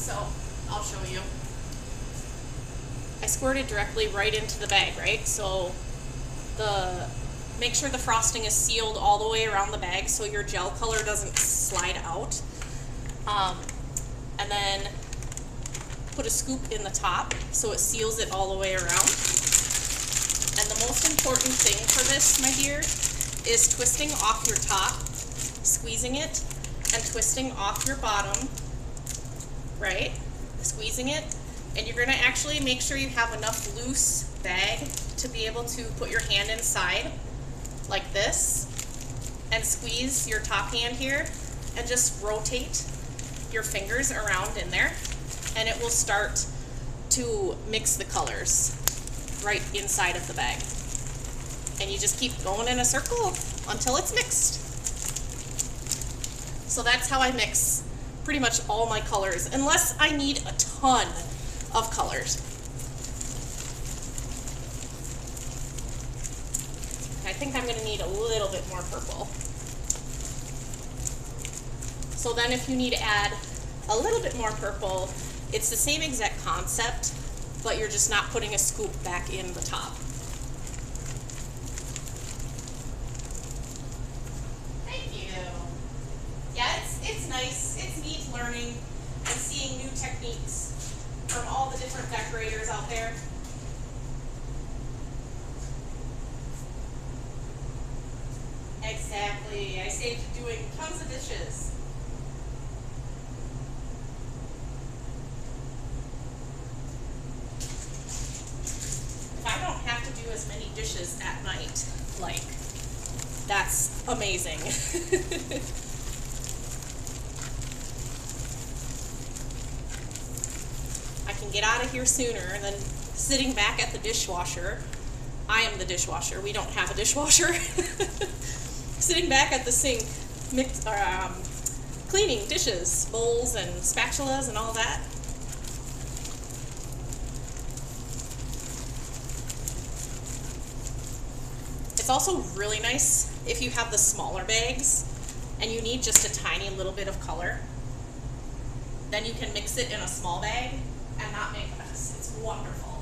So I'll show you. I squirted directly right into the bag, right? So make sure the frosting is sealed all the way around the bag so your gel color doesn't slide out. And then put a scoop in the top so it seals it all the way around. And the most important thing for this, my dear, is twisting off your top, squeezing it, and twisting off your bottom, right? Squeezing it. And you're gonna actually make sure you have enough loose bag to be able to put your hand inside like this and squeeze your top hand here and just rotate your fingers around in there, and it will start to mix the colors right inside of the bag. And you just keep going in a circle until it's mixed. So that's how I mix pretty much all my colors, unless I need a ton of colors. I think I'm going to need a little bit more purple. So then if you need to add a little bit more purple, it's the same exact concept, but you're just not putting a scoop back in the top. Thank you. Yeah, it's nice. It's neat learning and seeing new techniques from all the different decorators out there. Exactly. I saved doing tons of dishes. If I don't have to do as many dishes at night, like, that's amazing. I can get out of here sooner than sitting back at the dishwasher. I am the dishwasher. We don't have a dishwasher. Sitting back at the sink, cleaning dishes, bowls and spatulas and all that. It's also really nice if you have the smaller bags and you need just a tiny little bit of color. Then you can mix it in a small bag and not make a mess. It's wonderful.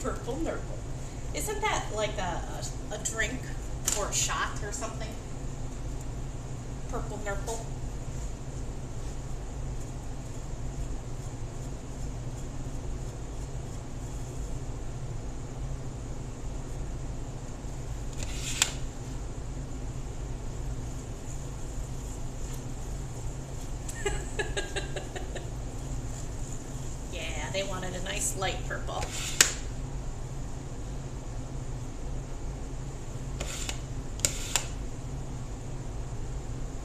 Purple nurple. Isn't that like a drink or a shot or something? Purple nurple. Yeah, they wanted a nice light purple.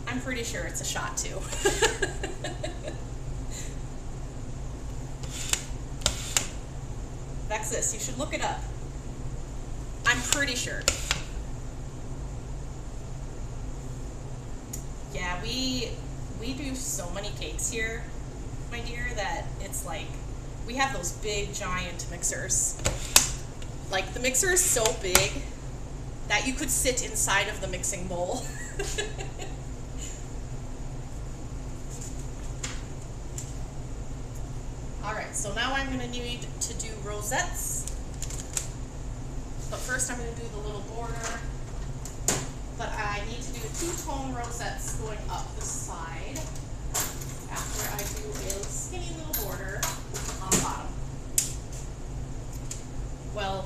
I'm pretty sure it's a shot too. That's this. You should look it up. I'm pretty sure. Yeah, we do so many cakes here, my dear, that it's like we have those big giant mixers. Like the mixer is so big that you could sit inside of the mixing bowl. Alright, so now I'm going to need to do rosettes. But first I'm going to do the little border. But I need to do two-tone rosettes going up the side after I do a skinny little border on the bottom. Well,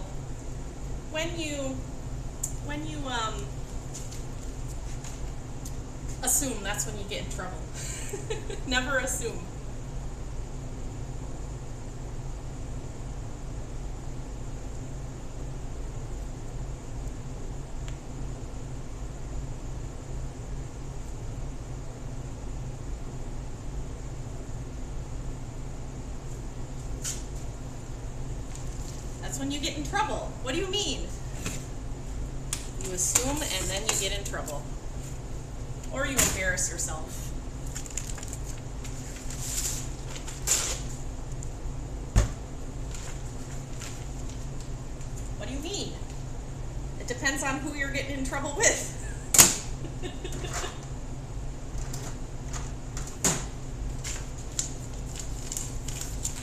when you assume, that's when you get in trouble. Never assume. That's when you get in trouble. What do you mean? You assume and then you get in trouble. Or you embarrass yourself. What do you mean? It depends on who you're getting in trouble with.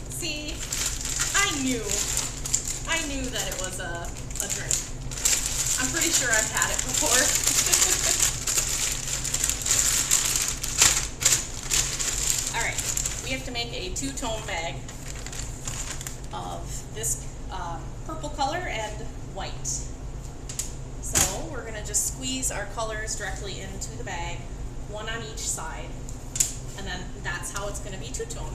See, I knew that it was a drink. I'm pretty sure I've had it before. All right, we have to make a two-tone bag of this purple color and white. So we're gonna just squeeze our colors directly into the bag, one on each side, and then that's how it's gonna be two-tone.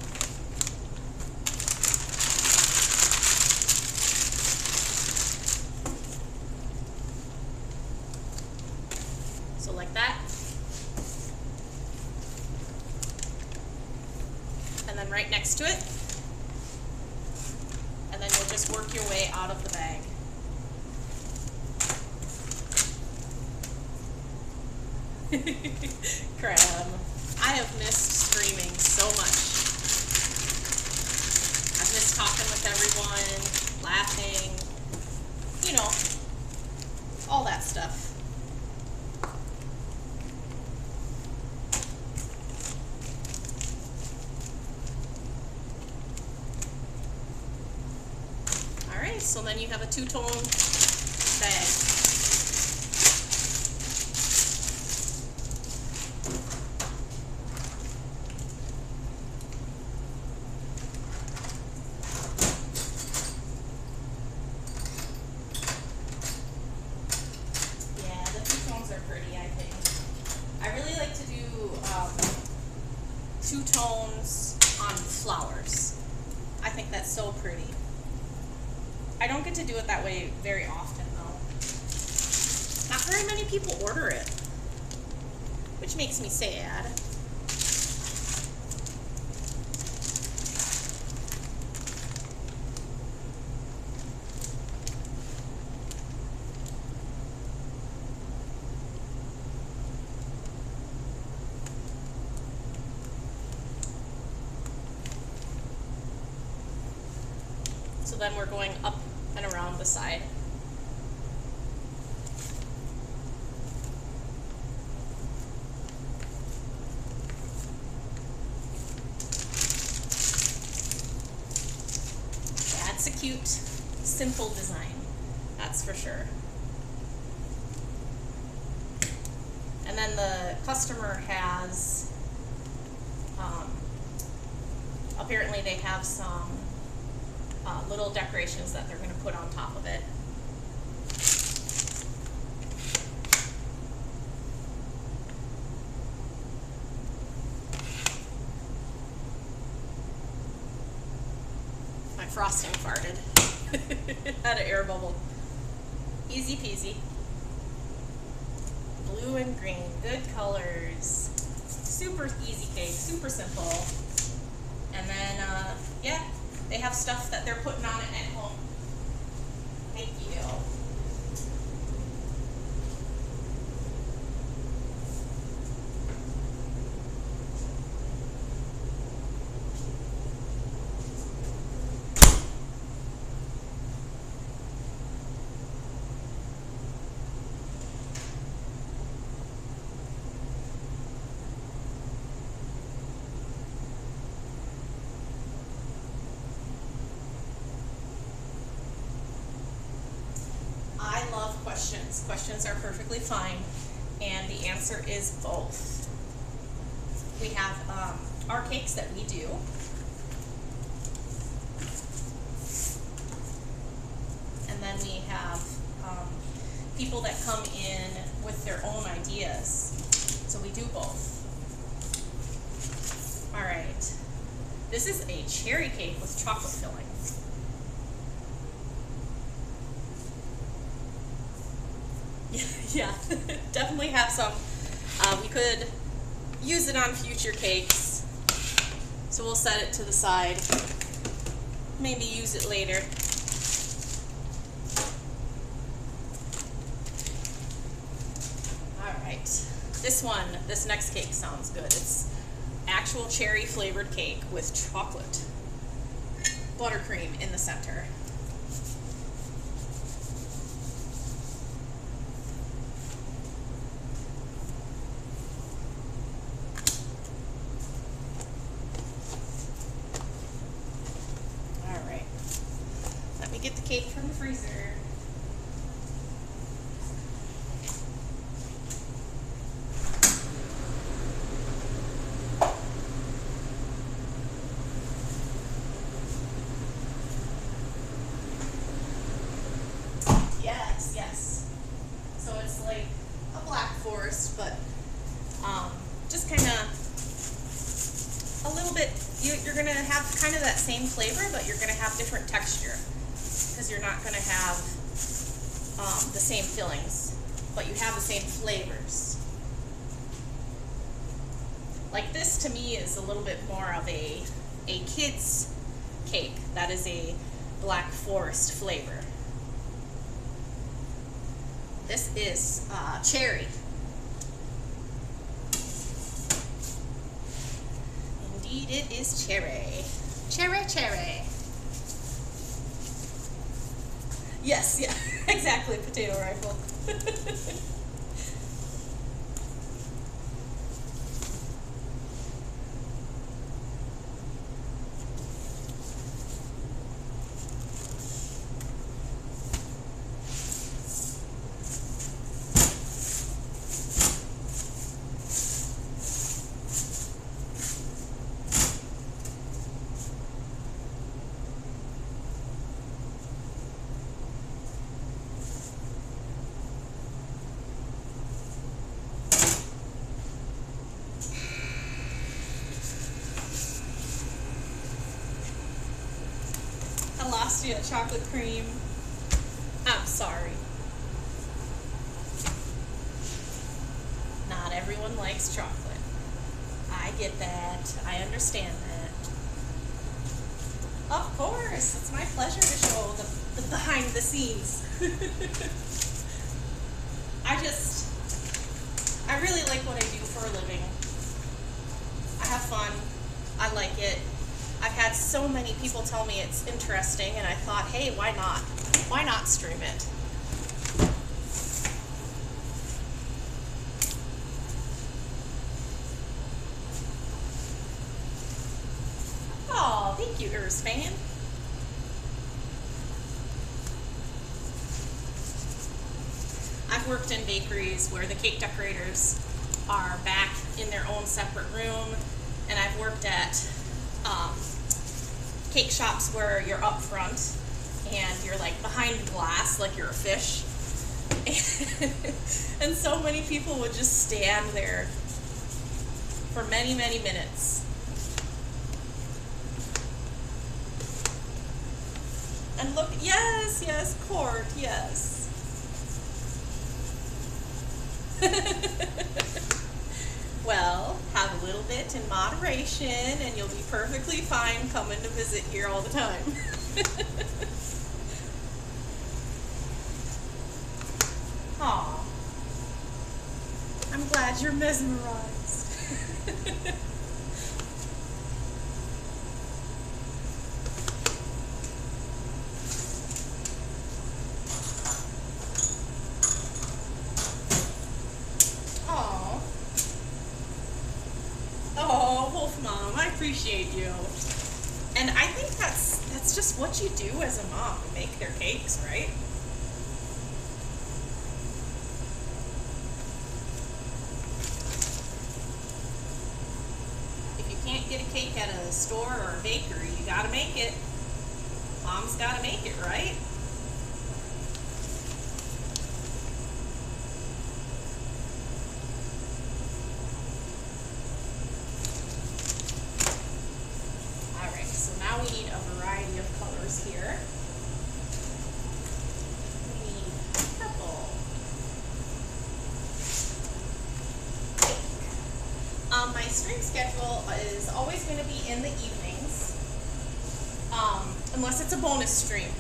So like that. And then right next to it. And then you'll just work your way out of the bag. Crab. I have missed streaming so much. I've missed talking with everyone, laughing, you know, all that stuff. Alright, so then you have a two-tone bag. Two tones on flowers. I think that's so pretty. I don't get to do it that way very often though. Not very many people order it, which makes me sad. So then we're going up and around the side. That's a cute, simple design, that's for sure. And then the customer has, apparently they have some little decorations that they're going to put on top of it. My frosting farted. Had an air bubble. Easy peasy. Blue and green, good colors. Super easy cake, super simple. And then, yeah. They have stuff that they're putting on it at home. Thank you. Questions. Questions are perfectly fine, and the answer is both. We have our cakes that we do. And then we have people that come in with their own ideas. So we do both. All right. This is a cherry cake with chocolate filling. Yeah, definitely have some. We could use it on future cakes, so we'll set it to the side. Maybe use it later. right. This next cake sounds good. It's actual cherry flavored cake with chocolate buttercream in the center. All right. Let me get the cake from the freezer. Yes. So it's like a black forest, but just kind of a little bit, you're going to have kind of that same flavor, but you're going to have different texture because you're not going to have the same fillings, but you have the same flavors. Like this to me is a little bit more of a kid's cake. That is a black forest flavor. This is cherry. Indeed, it is cherry. Cherry. Yes, yeah, exactly, potato rifle. I lost you at chocolate cream. I'm sorry. Not everyone likes chocolate. I get that. I understand that. Of course, it's my pleasure to show the behind the scenes. I really like what I do for a living. I have fun. I like it. I've had so many people tell me it's interesting, and I thought, hey, why not? Why not stream it? Oh, thank you, fan. I've worked in bakeries where the cake decorators are back in their own separate room, and I've worked at cake shops where you're up front and you're like behind glass like you're a fish. And so many people would just stand there for many, many minutes. And look, yes, Court, yes. Well, have a little bit in moderation and you'll be perfectly fine coming to visit here all the time. Aw, I'm glad you're mesmerized. Oh, Wolf Mom, I appreciate you. And I think that's just what you do as a mom, make their cakes, right? If you can't get a cake at a store or a bakery, you gotta make it. Mom's gotta make it, right? We need a variety of colors here. We need purple. My stream schedule is always going to be in the evenings, unless it's a bonus stream.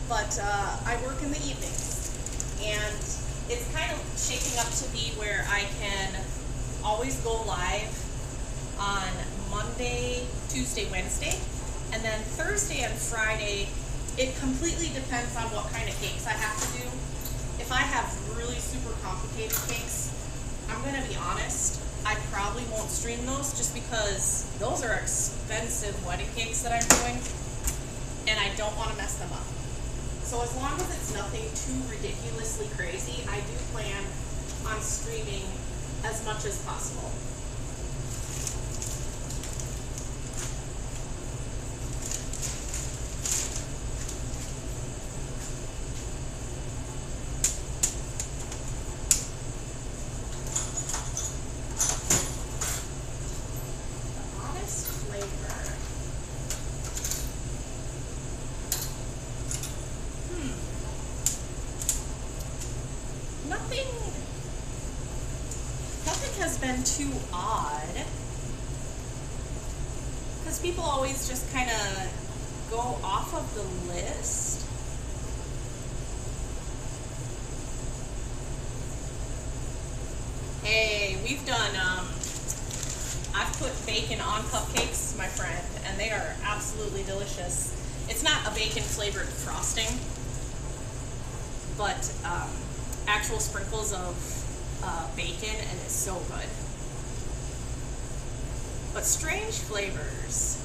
But I work in the evenings, and it's kind of shaping up to be where I can always go live on Monday, Tuesday, Wednesday, and then Thursday and Friday, it completely depends on what kind of cakes I have to do. If I have really super complicated cakes, I'm gonna be honest, I probably won't stream those just because those are expensive wedding cakes that I'm doing, and I don't want to mess them up. So as long as it's nothing too ridiculously crazy, I do plan on streaming as much as possible. Nothing has been too odd, because people always just kind of go off of the list. Hey, we've done, I've put bacon on cupcakes, my friend, and they are absolutely delicious. It's not a bacon flavored frosting, but actual sprinkles of bacon, and it's so good. But strange flavors.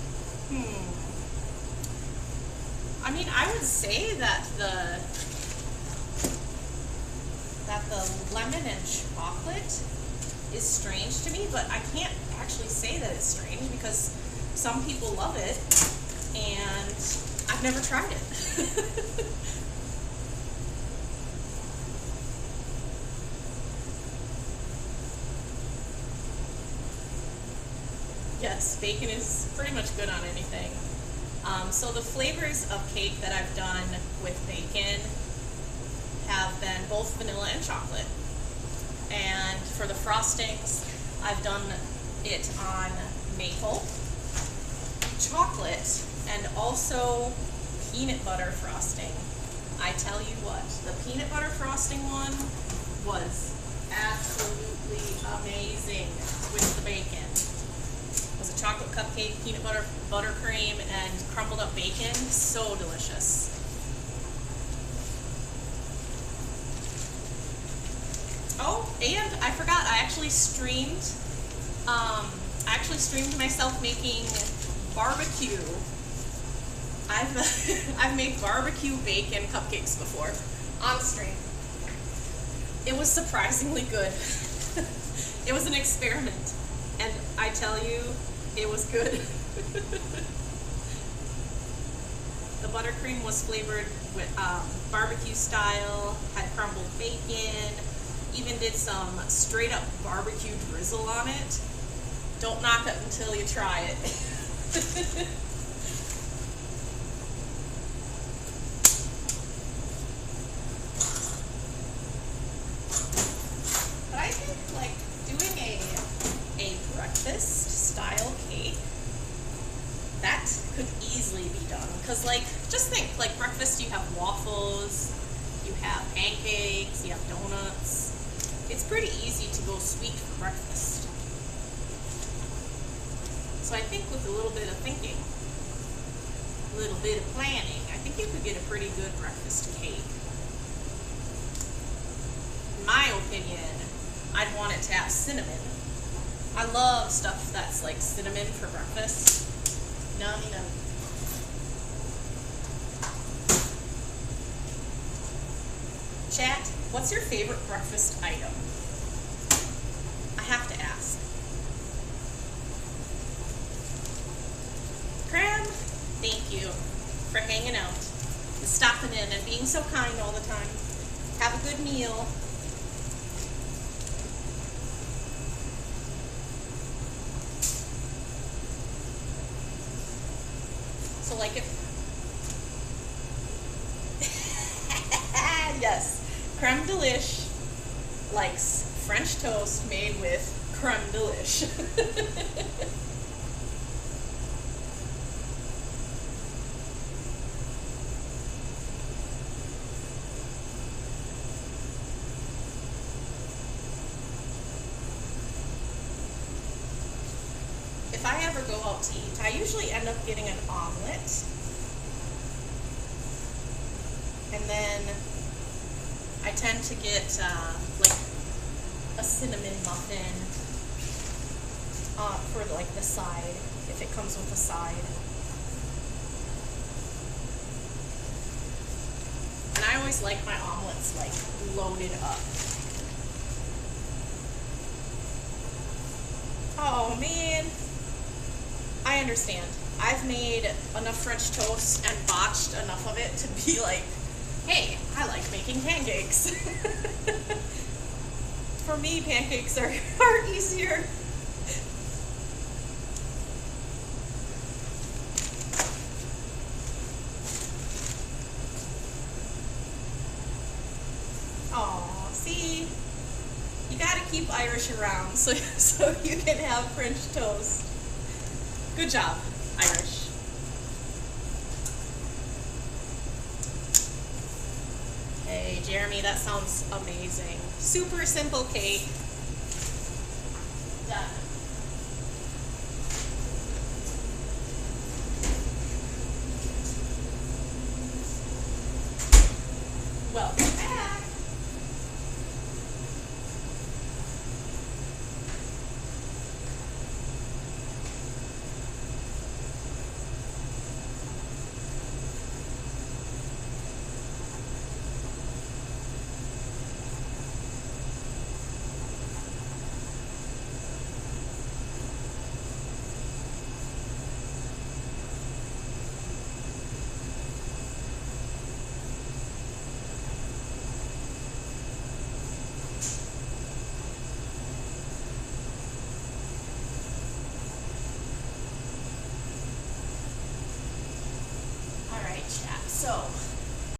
I mean, I would say that the lemon and chocolate is strange to me, but I can't actually say that it's strange because some people love it, and I've never tried it. Yes, bacon is pretty much good on anything. So the flavors of cake that I've done with bacon have been both vanilla and chocolate. And for the frostings, I've done it on maple, chocolate, and also peanut butter frosting. I tell you what, the peanut butter frosting one was absolutely amazing with the bacon. It was a chocolate cupcake, peanut butter, buttercream, and crumbled up bacon. So delicious. Oh, and I forgot, I actually streamed myself making barbecue. I've made barbecue bacon cupcakes before on stream. It was surprisingly good. It was an experiment, and I tell you, it was good. The buttercream was flavored with barbecue style, had crumbled bacon, even did some straight up barbecue drizzle on it. Don't knock it until you try it. But I think like doing a breakfast style cake, that could easily be done. Cause like, just think, like breakfast, you have waffles, you have pancakes, you have donuts. It's pretty easy to go sweet for breakfast. So I think with a little bit of thinking, a little bit of planning, I think you could get a pretty good breakfast cake. In my opinion, I'd want it to have cinnamon. I love stuff that's like cinnamon for breakfast. Nummy nummy. Chat, what's your favorite breakfast item? I have to ask. Crab, thank you for hanging out and stopping in and being so kind all the time. Have a good meal. So like if yes, creme delish likes French toast made with creme delish. if I ever go out to eat, I usually end up getting an omelet. And then I tend to get like a cinnamon muffin for like the side, if it comes with a side. And I always like my omelets like loaded up. Oh man, I understand. I've made enough French toast and botched enough of it to be like, hey, I like making pancakes. For me, pancakes are easier. Aw, see? You gotta keep Irish around so you can have French toast. Good job, Irish. Hey, Jeremy, that sounds amazing. Super simple cake. Done. Welcome back. So